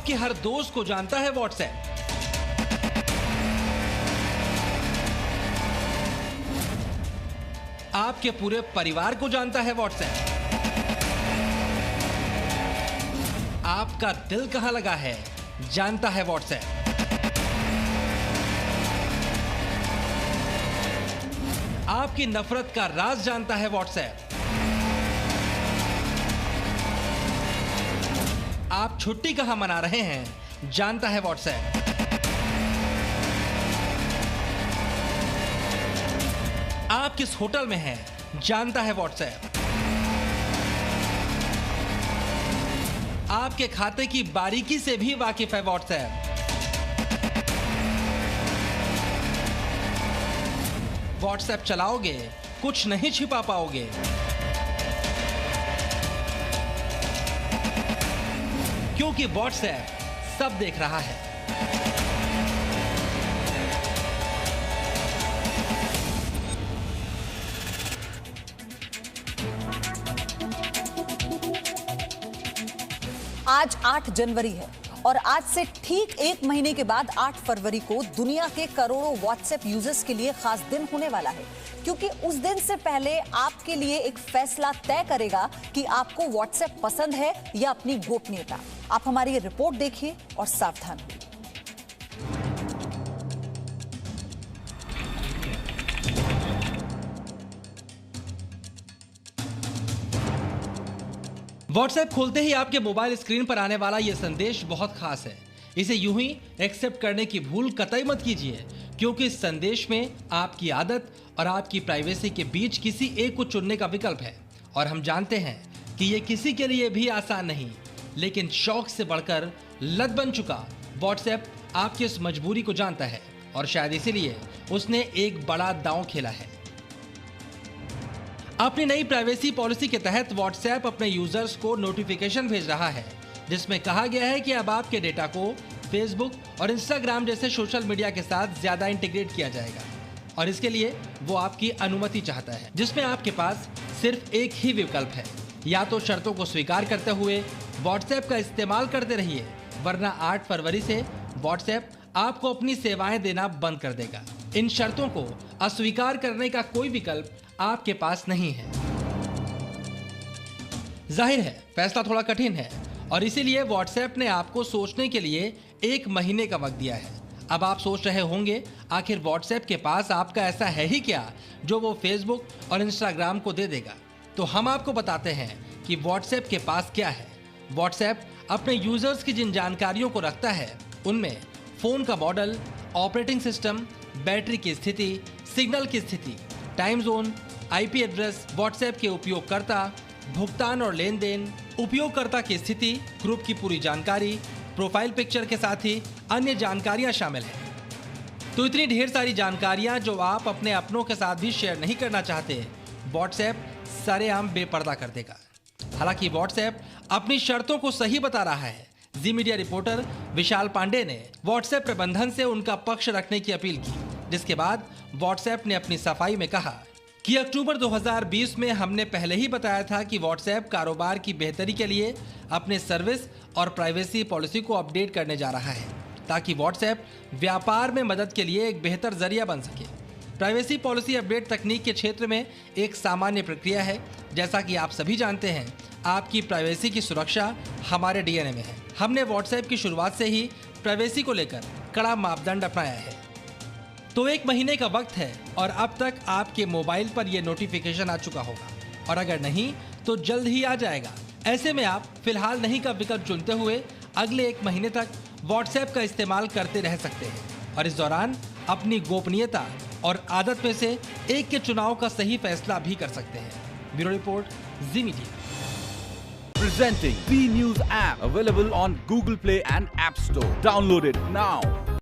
आपके हर दोस्त को जानता है व्हाट्सएप। आपके पूरे परिवार को जानता है व्हाट्सएप। आपका दिल कहां लगा है जानता है व्हाट्सएप। आपकी नफरत का राज जानता है व्हाट्सएप। आप छुट्टी कहां मना रहे हैं जानता है व्हाट्सएप। आप किस होटल में हैं जानता है व्हाट्सएप। आपके खाते की बारीकी से भी वाकिफ है व्हाट्सएप। व्हाट्सएप चलाओगे कुछ नहीं छिपा पाओगे। क्योंकि व्हाट्सएप सब देख रहा है। आज 8 जनवरी है और आज से ठीक 1 महीने के बाद 8 फरवरी को दुनिया के करोड़ों व्हाट्सएप यूजर्स के लिए खास दिन होने वाला है, क्योंकि उस दिन से पहले आपके लिए एक फैसला तय करेगा कि आपको व्हाट्सएप पसंद है या अपनी गोपनीयता। आप हमारी ये रिपोर्ट देखिए और सावधान होइए। व्हाट्सएप खोलते ही आपके मोबाइल स्क्रीन पर आने वाला यह संदेश बहुत खास है। इसे यूं ही एक्सेप्ट करने की भूल कतई मत कीजिए, क्योंकि इस संदेश में आपकी आदत और आपकी प्राइवेसी के बीच किसी एक को चुनने का विकल्प है। और हम जानते हैं कि ये किसी के लिए भी आसान नहीं, लेकिन शौक से बढ़कर लत बन चुका व्हाट्सएप आपकी इस मजबूरी को जानता है और शायद इसीलिए उसने एक बड़ा दांव खेला है। अपनी नई प्राइवेसी पॉलिसी के तहत व्हाट्सएप अपने यूजर्स को नोटिफिकेशन भेज रहा है, जिसमें कहा गया है कि अब आपके डेटा को फेसबुक और इंस्टाग्राम जैसे सोशल मीडिया के साथ ज्यादा इंटीग्रेट किया जाएगा। और इसके लिए वो आपकी अनुमति चाहता है, जिसमें आपके पास सिर्फ एक ही विकल्प है, या तो शर्तों को स्वीकार करते हुए व्हाट्सएप का इस्तेमाल करते रहिए, वरना 8 फरवरी से व्हाट्सएप आपको अपनी सेवाएं देना बंद कर देगा। इन शर्तों को अस्वीकार करने का कोई विकल्प आपके पास नहीं है। जाहिर है फैसला थोड़ा कठिन है और इसीलिए व्हाट्सएप ने आपको सोचने के लिए 1 महीने का वक्त दिया है। अब आप सोच रहे होंगे आखिर व्हाट्सएप के पास आपका ऐसा है ही क्या जो वो फेसबुक और इंस्टाग्राम को दे देगा। तो हम आपको बताते हैं कि व्हाट्सएप के पास क्या है। व्हाट्सएप अपने यूजर्स की जिन जानकारियों को रखता है उनमें फोन का मॉडल, ऑपरेटिंग सिस्टम, बैटरी की स्थिति, सिग्नल की स्थिति, time zone, IP address, WhatsApp के उपयोगकर्ता, भुगतान और लेन देन, उपयोगकर्ता की स्थिति, ग्रुप की पूरी जानकारी, प्रोफाइल पिक्चर के साथ ही अन्य जानकारियां शामिल हैं। तो इतनी ढेर सारी जानकारियां जो आप अपने अपनों के साथ भी शेयर नहीं करना चाहते, व्हाट्सएप सरेआम बेपर्दा कर देगा। हालांकि व्हाट्सएप अपनी शर्तों को सही बता रहा है। जी मीडिया रिपोर्टर विशाल पांडे ने व्हाट्सएप प्रबंधन से उनका पक्ष रखने की अपील की, जिसके बाद व्हाट्सएप ने अपनी सफाई में कहा कि अक्टूबर 2020 में हमने पहले ही बताया था कि व्हाट्सएप कारोबार की बेहतरी के लिए अपने सर्विस और प्राइवेसी पॉलिसी को अपडेट करने जा रहा है, ताकि व्हाट्सएप व्यापार में मदद के लिए एक बेहतर जरिया बन सके। प्राइवेसी पॉलिसी अपडेट तकनीक के क्षेत्र में एक सामान्य प्रक्रिया है। जैसा कि आप सभी जानते हैं, आपकी प्राइवेसी की सुरक्षा हमारे डीएनए में है। हमने व्हाट्सएप की शुरुआत से ही प्राइवेसी को लेकर कड़ा मापदंड अपनाया है। तो 1 महीने का वक्त है और अब तक आपके मोबाइल पर यह नोटिफिकेशन आ चुका होगा, और अगर नहीं तो जल्द ही आ जाएगा। ऐसे में आप फिलहाल नहीं का विकल्प चुनते हुए अगले 1 महीने तक व्हाट्सएप का इस्तेमाल करते रह सकते हैं और इस दौरान अपनी गोपनीयता और आदत में से एक के चुनाव का सही फैसला भी कर सकते हैं। Bureau report, ji media. Presenting B News app, available on Google Play and App Store. Download it now.